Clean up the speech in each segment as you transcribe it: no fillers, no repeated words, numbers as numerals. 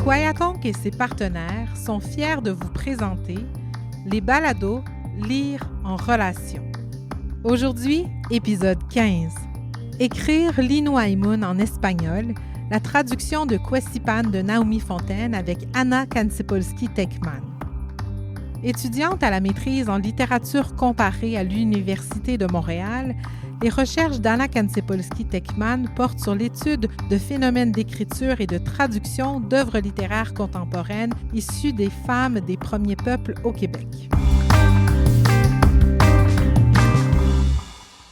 Quayaconque et ses partenaires sont fiers de vous présenter les balados Lire en relation. Aujourd'hui, épisode 15. Écrire l'Inuaimun en espagnol, la traduction de Kwesipan de Naomi Fontaine avec Anna Kancepolsky-Tekman. Étudiante à la maîtrise en littérature comparée à l'Université de Montréal, les recherches d'Anna Kancepolsky-Tekman portent sur l'étude de phénomènes d'écriture et de traduction d'œuvres littéraires contemporaines issues des femmes des premiers peuples au Québec.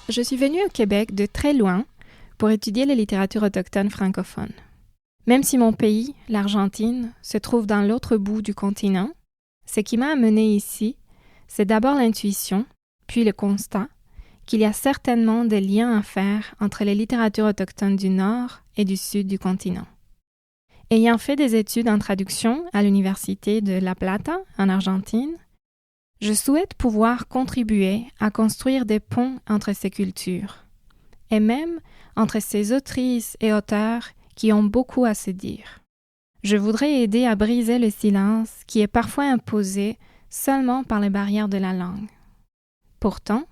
Je suis venue au Québec de très loin pour étudier les littératures autochtones francophones. Même si mon pays, l'Argentine, se trouve dans l'autre bout du continent, ce qui m'a amenée ici, c'est d'abord l'intuition, puis le constat qu'il y a certainement des liens à faire entre les littératures autochtones du nord et du sud du continent. Ayant fait des études en traduction à l'Université de La Plata, en Argentine, je souhaite pouvoir contribuer à construire des ponts entre ces cultures, et même entre ces autrices et auteurs qui ont beaucoup à se dire. Je voudrais aider à briser le silence qui est parfois imposé seulement par les barrières de la langue. Pourtant,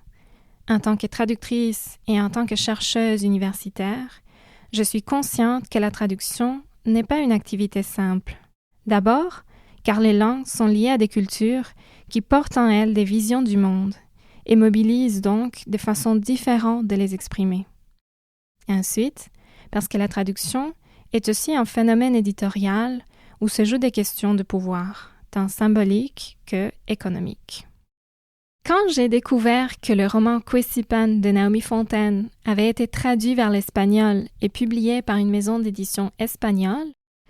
en tant que traductrice et en tant que chercheuse universitaire, je suis consciente que la traduction n'est pas une activité simple. D'abord, car les langues sont liées à des cultures qui portent en elles des visions du monde et mobilisent donc de façons différentes de les exprimer. Ensuite, parce que la traduction est aussi un phénomène éditorial où se jouent des questions de pouvoir, tant symboliques que économiques. Quand j'ai découvert que le roman Kwesipan de Naomi Fontaine avait été traduit vers l'espagnol et publié par une maison d'édition espagnole,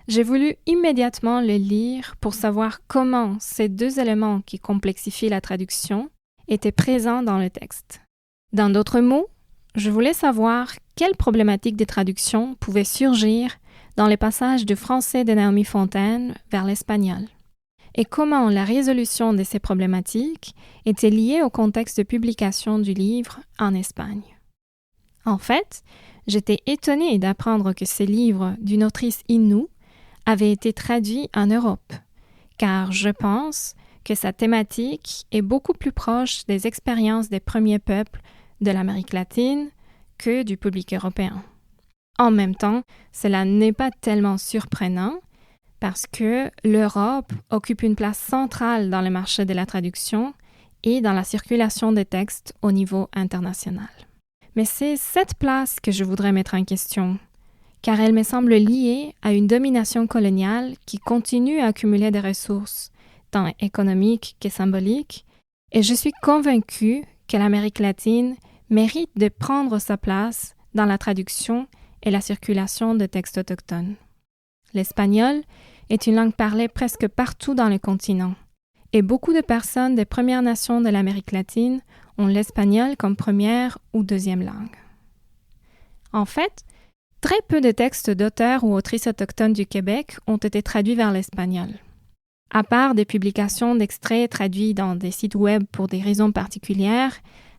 j'ai voulu immédiatement le lire pour savoir comment ces deux éléments qui complexifient la traduction étaient présents dans le texte. Dans d'autres mots, je voulais savoir quelles problématiques de traduction pouvaient surgir dans les passages du français de Naomi Fontaine vers l'espagnol, et comment la résolution de ces problématiques était liée au contexte de publication du livre en Espagne. En fait, j'étais étonnée d'apprendre que ce livre d'une autrice Innu avait été traduit en Europe, car je pense que sa thématique est beaucoup plus proche des expériences des premiers peuples de l'Amérique latine que du public européen. En même temps, cela n'est pas tellement surprenant parce que l'Europe occupe une place centrale dans le marché de la traduction et dans la circulation des textes au niveau international. Mais c'est cette place que je voudrais mettre en question, car elle me semble liée à une domination coloniale qui continue à accumuler des ressources, tant économiques que symboliques, et je suis convaincue que l'Amérique latine mérite de prendre sa place dans la traduction et la circulation de textes autochtones. L'espagnol est une langue parlée presque partout dans le continent, et beaucoup de personnes des Premières Nations de l'Amérique latine ont l'espagnol comme première ou deuxième langue. En fait, très peu de textes d'auteurs ou autrices autochtones du Québec ont été traduits vers l'espagnol. À part des publications d'extraits traduits dans des sites web pour des raisons particulières,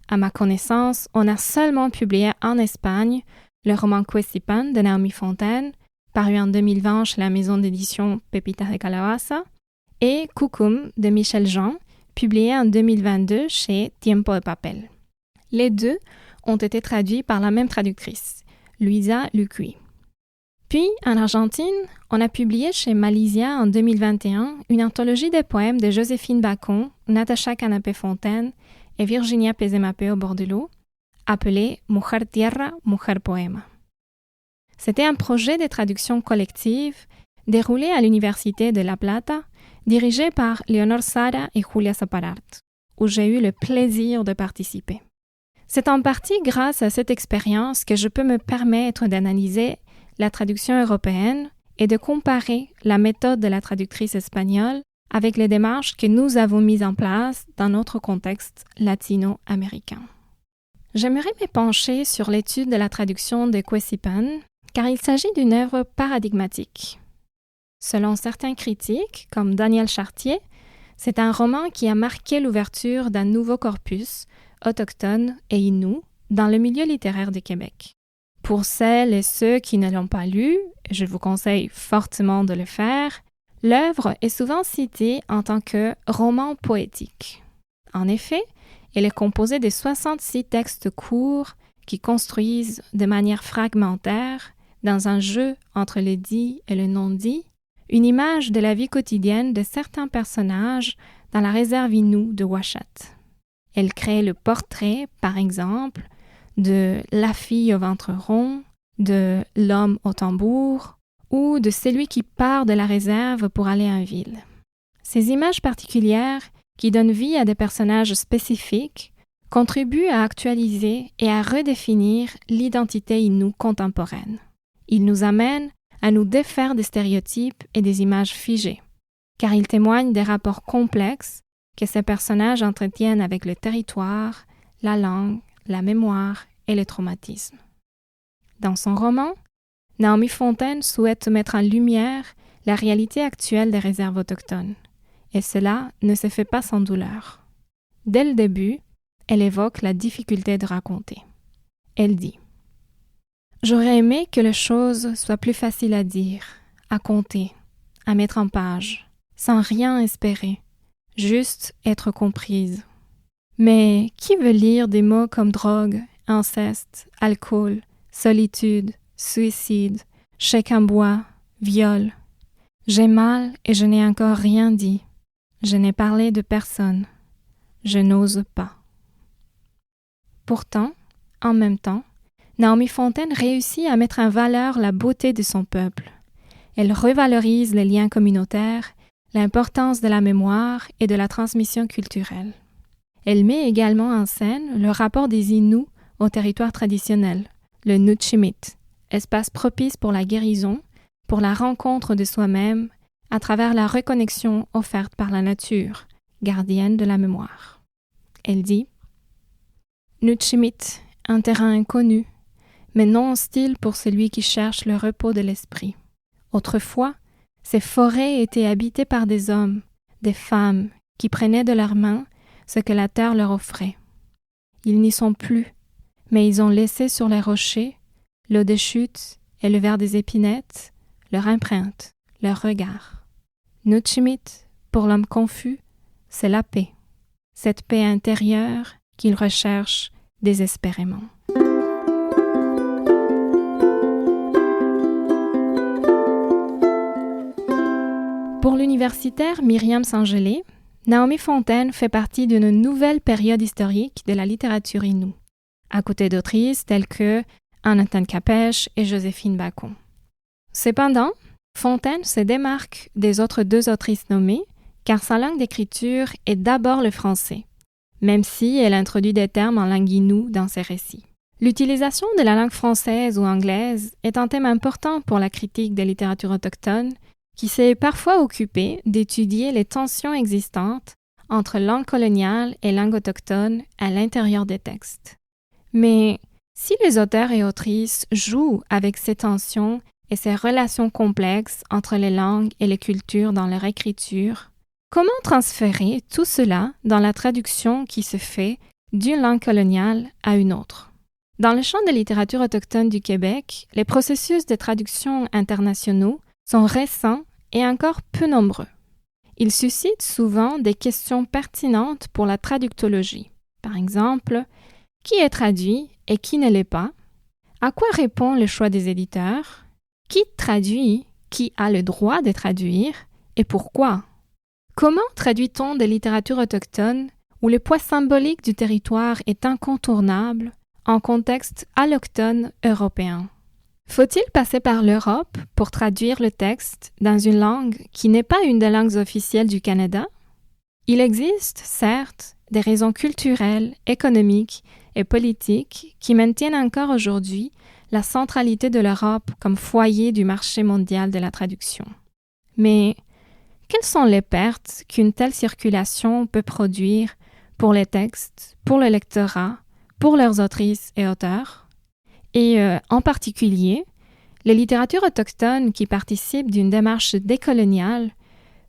à ma connaissance, on a seulement publié en Espagne le roman Kwesipan de Naomi Fontaine, paru en 2020 chez la maison d'édition Pepitas de Calabaza, et Cucum de Michel Jean, publié en 2022 chez Tiempo de Papel. Les deux ont été traduits par la même traductrice, Luisa Luqui. Puis, en Argentine, on a publié chez Malizia en 2021 une anthologie des poèmes de Joséphine Bacon, Natasha Canapé-Fontaine et Virginia Pezemapeo Bordelot, appelée Mujer Tierra, Mujer Poema. C'était un projet de traduction collective déroulé à l'Université de La Plata, dirigé par Leonor Sara et Julia Saparart, où j'ai eu le plaisir de participer. C'est en partie grâce à cette expérience que je peux me permettre d'analyser la traduction européenne et de comparer la méthode de la traductrice espagnole avec les démarches que nous avons mises en place dans notre contexte latino-américain. J'aimerais me pencher sur l'étude de la traduction de Kwesipan, car il s'agit d'une œuvre paradigmatique. Selon certains critiques, comme Daniel Chartier, c'est un roman qui a marqué l'ouverture d'un nouveau corpus, autochtone et innu, dans le milieu littéraire du Québec. Pour celles et ceux qui ne l'ont pas lu, je vous conseille fortement de le faire, L'œuvre est souvent citée en tant que roman poétique. En effet, elle est composée de 66 textes courts qui construisent de manière fragmentaire, dans un jeu entre le dit et le non-dit, une image de la vie quotidienne de certains personnages dans la réserve Innu de Ouachat. Elle crée le portrait, par exemple, de la fille au ventre rond, de l'homme au tambour ou de celui qui part de la réserve pour aller en ville. Ces images particulières, qui donnent vie à des personnages spécifiques, contribuent à actualiser et à redéfinir l'identité Innu contemporaine. Ils nous amènent à nous défaire des stéréotypes et des images figées, car ils témoignent des rapports complexes que ces personnages entretiennent avec le territoire, la langue, la mémoire et le traumatisme. Dans son roman, Naomi Fontaine souhaite mettre en lumière la réalité actuelle des réserves autochtones, et cela ne se fait pas sans douleur. Dès le début, elle évoque la difficulté de raconter. Elle dit « J'aurais aimé que les choses soient plus faciles à dire, à compter, à mettre en page, sans rien espérer, juste être comprise. Mais qui veut lire des mots comme drogue, inceste, alcool, solitude, suicide, chèque en bois, viol? J'ai mal et je n'ai encore rien dit. Je n'ai parlé de personne. Je n'ose pas. » Pourtant, en même temps, Naomi Fontaine réussit à mettre en valeur la beauté de son peuple. Elle revalorise les liens communautaires, l'importance de la mémoire et de la transmission culturelle. Elle met également en scène le rapport des Innu au territoire traditionnel, le Nutchimit, espace propice pour la guérison, pour la rencontre de soi-même, à travers la reconnexion offerte par la nature, gardienne de la mémoire. Elle dit « Nutchimit, un terrain inconnu, mais non hostile pour celui qui cherche le repos de l'esprit. Autrefois, ces forêts étaient habitées par des hommes, des femmes, qui prenaient de leurs mains ce que la terre leur offrait. Ils n'y sont plus, mais ils ont laissé sur les rochers l'eau des chutes et le vert des épinettes, leur empreinte, leur regard. Nutchimit, pour l'homme confus, c'est la paix, cette paix intérieure qu'il recherche désespérément. Pour l'universitaire Myriam Sangelé, Naomi Fontaine fait partie d'une nouvelle période historique de la littérature Innu, à côté d'autrices telles que Anatane Capèche et Joséphine Bacon. Cependant, Fontaine se démarque des autres deux autrices nommées car sa langue d'écriture est d'abord le français, même si elle introduit des termes en langue Innu dans ses récits. L'utilisation de la langue française ou anglaise est un thème important pour la critique des littératures autochtones qui s'est parfois occupée d'étudier les tensions existantes entre langue coloniale et langue autochtone à l'intérieur des textes. Mais si les auteurs et autrices jouent avec ces tensions et ces relations complexes entre les langues et les cultures dans leur écriture, comment transférer tout cela dans la traduction qui se fait d'une langue coloniale à une autre? Dans le champ de littérature autochtone du Québec, les processus de traduction internationaux sont récents et encore peu nombreux. Ils suscitent souvent des questions pertinentes pour la traductologie. Par exemple, qui est traduit et qui ne l'est pas? À quoi répond le choix des éditeurs? Qui traduit? Qui a le droit de traduire? Et pourquoi? Comment traduit-on des littératures autochtones où le poids symbolique du territoire est incontournable en contexte allochtone européen? Faut-il passer par l'Europe pour traduire le texte dans une langue qui n'est pas une des langues officielles du Canada? Il existe, certes, des raisons culturelles, économiques et politiques qui maintiennent encore aujourd'hui la centralité de l'Europe comme foyer du marché mondial de la traduction. Mais quelles sont les pertes qu'une telle circulation peut produire pour les textes, pour le lectorat, pour leurs autrices et auteurs? Et en particulier, les littératures autochtones qui participent d'une démarche décoloniale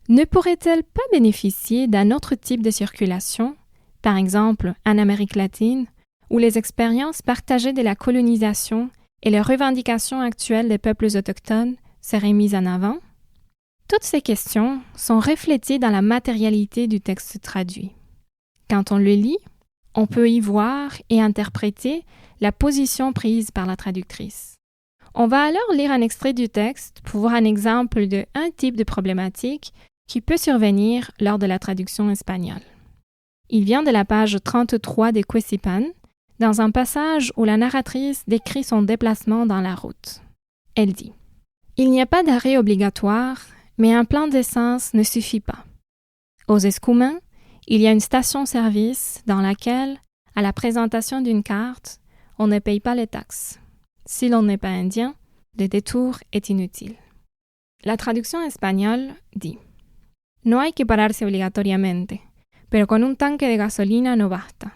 ne pourraient-elles pas bénéficier d'un autre type de circulation, par exemple en Amérique latine, où les expériences partagées de la colonisation et les revendications actuelles des peuples autochtones seraient mises en avant? Toutes ces questions sont reflétées dans la matérialité du texte traduit. Quand on le lit, on peut y voir et interpréter la position prise par la traductrice. On va alors lire un extrait du texte pour voir un exemple de un type de problématique qui peut survenir lors de la traduction espagnole. Il vient de la page 33 de Quesipan, dans un passage où la narratrice décrit son déplacement dans la route. Elle dit « Il n'y a pas d'arrêt obligatoire, mais un plein d'essence ne suffit pas. Aux Escoumins, il y a une station-service dans laquelle, à la présentation d'une carte, on ne paye pas les taxes. Si l'on n'est pas indien, le détour est inutile. » La traduction espagnole dit « No hay que pararse obligatoriamente, pero con un tanque de gasolina no basta.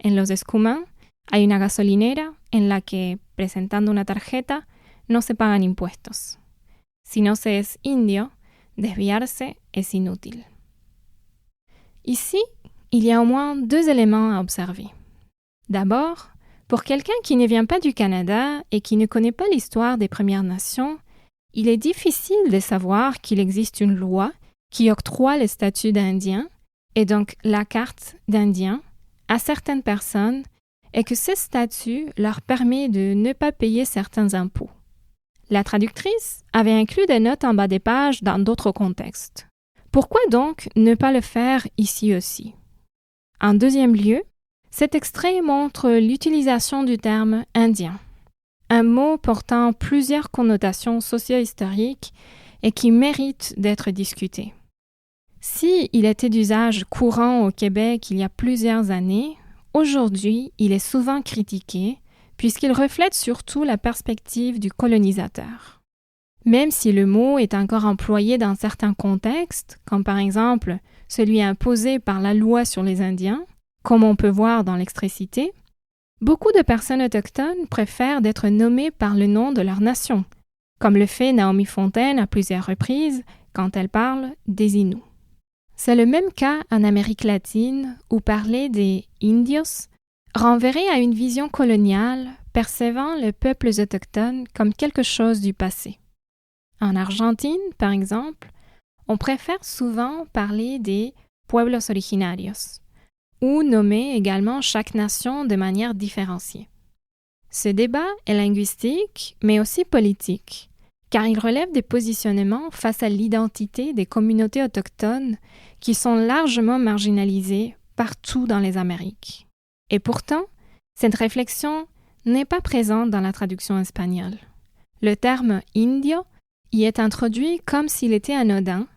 En los Escumán hay una gasolinera en la que, presentando una tarjeta, no se pagan impuestos. Si no se es indio, desviarse es inútil. » Ici, il y a au moins deux éléments à observer. D'abord, pour quelqu'un qui ne vient pas du Canada et qui ne connaît pas l'histoire des Premières Nations, il est difficile de savoir qu'il existe une loi qui octroie le statut d'Indien, et donc la carte d'Indien, à certaines personnes et que ce statut leur permet de ne pas payer certains impôts. La traductrice avait inclus des notes en bas des pages dans d'autres contextes. Pourquoi donc ne pas le faire ici aussi? En deuxième lieu, cet extrait montre l'utilisation du terme « indien », un mot portant plusieurs connotations socio-historiques et qui mérite d'être discuté. Si il était d'usage courant au Québec il y a plusieurs années, aujourd'hui, il est souvent critiqué puisqu'il reflète surtout la perspective du colonisateur. Même si le mot est encore employé dans certains contextes, comme par exemple celui imposé par la loi sur les Indiens, comme on peut voir dans l'extrait cité, beaucoup de personnes autochtones préfèrent d'être nommées par le nom de leur nation, comme le fait Naomi Fontaine à plusieurs reprises quand elle parle des Inuits. C'est le même cas en Amérique latine où parler des indios renverrait à une vision coloniale percevant les peuples autochtones comme quelque chose du passé. En Argentine, par exemple, on préfère souvent parler des pueblos originarios ou nommer également chaque nation de manière différenciée. Ce débat est linguistique, mais aussi politique, car il relève des positionnements face à l'identité des communautés autochtones qui sont largement marginalisées partout dans les Amériques. Et pourtant, cette réflexion n'est pas présente dans la traduction espagnole. Le terme « indio » y est introduit comme s'il était anodin,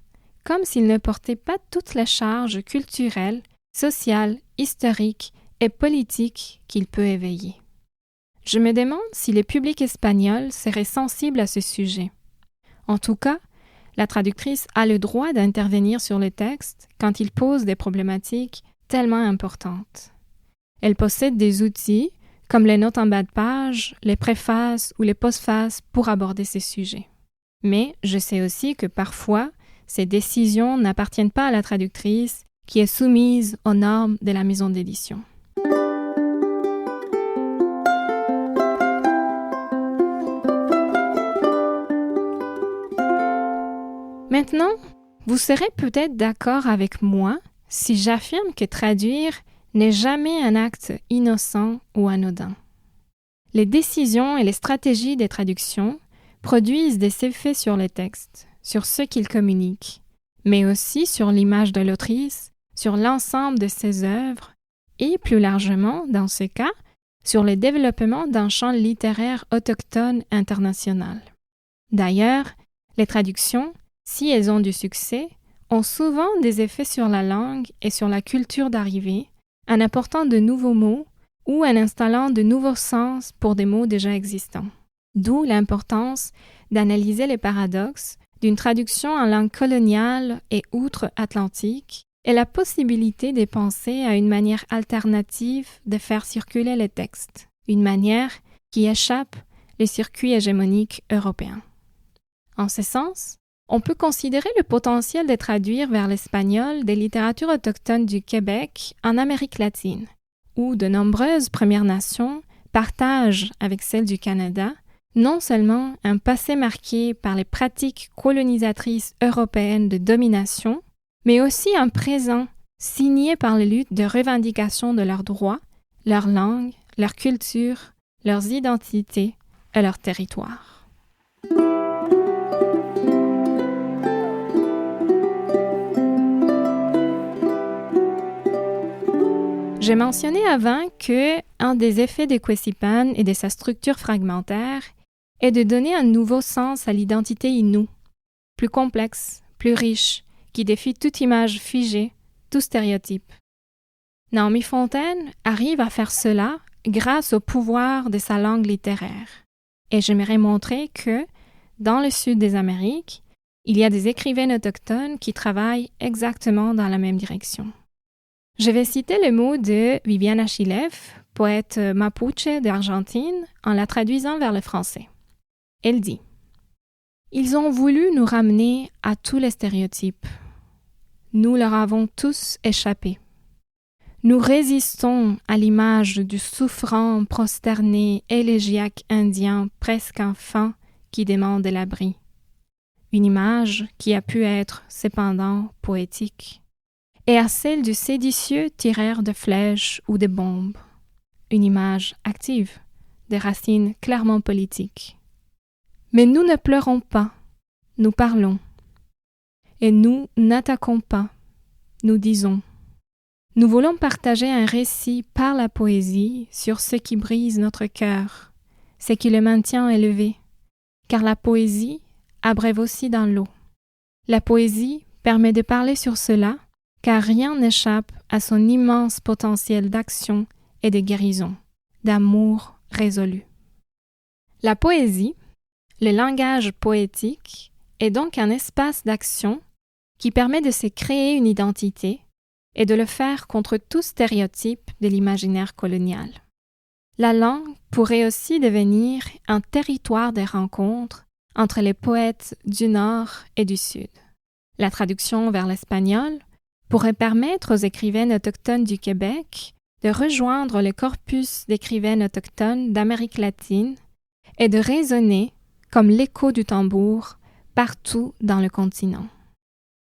comme s'il ne portait pas toutes les charges culturelles, sociales, historiques et politiques qu'il peut éveiller. Je me demande si le public espagnol serait sensible à ce sujet. En tout cas, la traductrice a le droit d'intervenir sur le texte quand il pose des problématiques tellement importantes. Elle possède des outils, comme les notes en bas de page, les préfaces ou les postfaces pour aborder ces sujets. Mais je sais aussi que parfois, ces décisions n'appartiennent pas à la traductrice qui est soumise aux normes de la maison d'édition. Maintenant, vous serez peut-être d'accord avec moi si j'affirme que traduire n'est jamais un acte innocent ou anodin. Les décisions et les stratégies des traductions produisent des effets sur les textes, sur ce qu'ils communiquent, mais aussi sur l'image de l'autrice, sur l'ensemble de ses œuvres et, plus largement, dans ce cas, sur le développement d'un champ littéraire autochtone international. D'ailleurs, les traductions, si elles ont du succès, ont souvent des effets sur la langue et sur la culture d'arrivée, en apportant de nouveaux mots ou en installant de nouveaux sens pour des mots déjà existants. D'où l'importance d'analyser les paradoxes d'une traduction en langue coloniale et outre-Atlantique et la possibilité de penser à une manière alternative de faire circuler les textes, une manière qui échappe les circuits hégémoniques européens. En ce sens, on peut considérer le potentiel de traduire vers l'espagnol des littératures autochtones du Québec en Amérique latine, où de nombreuses Premières Nations partagent avec celles du Canada non seulement un passé marqué par les pratiques colonisatrices européennes de domination, mais aussi un présent signé par les luttes de revendication de leurs droits, leur langue, leur culture, leurs identités et leur territoire. J'ai mentionné avant que un des effets de Kwesipan et de sa structure fragmentaire est de donner un nouveau sens à l'identité Innu, plus complexe, plus riche, qui défie toute image figée, tout stéréotype. Naomi Fontaine arrive à faire cela grâce au pouvoir de sa langue littéraire. Et j'aimerais montrer que, dans le sud des Amériques, il y a des écrivaines autochtones qui travaillent exactement dans la même direction. Je vais citer le mot de Viviane Achilleff, poète mapuche d'Argentine, en la traduisant vers le français. Elle dit « Ils ont voulu nous ramener à tous les stéréotypes. Nous leur avons tous échappé. Nous résistons à l'image du souffrant, prosterné, élégiaque indien presque enfant qui demande l'abri. Une image qui a pu être, cependant, poétique. Et à celle du séditieux tireur de flèches ou de bombes. Une image active, des racines clairement politiques. Mais nous ne pleurons pas, nous parlons. Et nous n'attaquons pas, nous disons. Nous voulons partager un récit par la poésie sur ce qui brise notre cœur, ce qui le maintient élevé, car la poésie abreuve aussi dans l'eau. La poésie permet de parler sur cela, car rien n'échappe à son immense potentiel d'action et de guérison, d'amour résolu. La poésie, le langage poétique, est donc un espace d'action qui permet de se créer une identité et de le faire contre tout stéréotype de l'imaginaire colonial. La langue pourrait aussi devenir un territoire de rencontres entre les poètes du Nord et du Sud. La traduction vers l'espagnol pourrait permettre aux écrivaines autochtones du Québec de rejoindre le corpus d'écrivaines autochtones d'Amérique latine et de résonner comme l'écho du tambour partout dans le continent.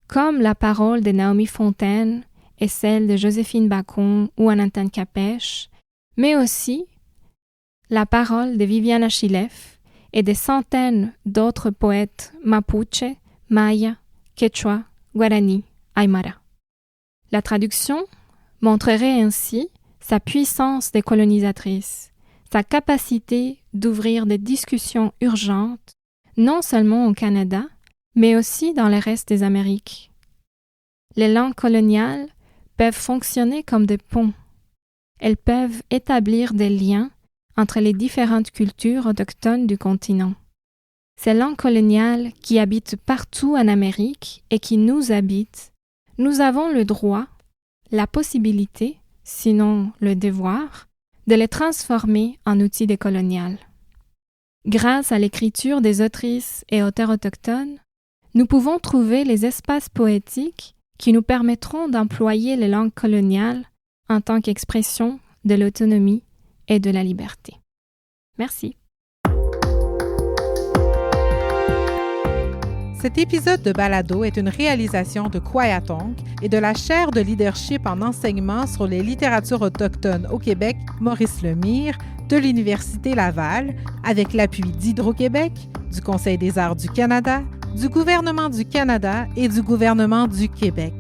Comme la parole de Naomi Fontaine et celle de Joséphine Bacon ou Anantan Capèche, mais aussi la parole de Viviane Achilleff et des centaines d'autres poètes mapuche, maya, quechua, guarani, aymara. La traduction montrerait ainsi sa puissance décolonisatrice, sa capacité d'ouvrir des discussions urgentes, non seulement au Canada, mais aussi dans le reste des Amériques. Les langues coloniales peuvent fonctionner comme des ponts. Elles peuvent établir des liens entre les différentes cultures autochtones du continent. Ces langues coloniales qui habitent partout en Amérique et qui nous habitent, nous avons le droit, la possibilité, sinon le devoir, de les transformer en outils décoloniales. Grâce à l'écriture des autrices et auteurs autochtones, nous pouvons trouver les espaces poétiques qui nous permettront d'employer les langues coloniales en tant qu'expression de l'autonomie et de la liberté. Merci. Cet épisode de balado est une réalisation de Kwayatong et de la chaire de leadership en enseignement sur les littératures autochtones au Québec, Maurice Lemire, de l'Université Laval, avec l'appui d'Hydro-Québec, du Conseil des arts du Canada, du gouvernement du Canada et du gouvernement du Québec.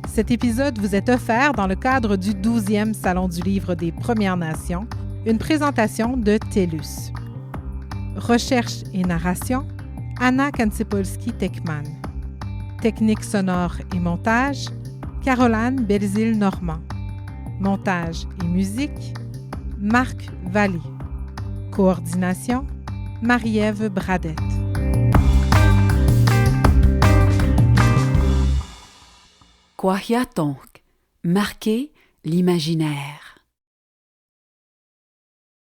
Cet épisode vous est offert dans le cadre du 12e Salon du livre des Premières Nations, une présentation de TELUS. Recherche et narration, Anna Kansipolski-Tekman. Technique sonore et montage, Caroline Belzile-Normand. Montage et musique, Marc Vallée. Coordination, Marie-Ève Bradette. Kwayatong, marquer l'imaginaire.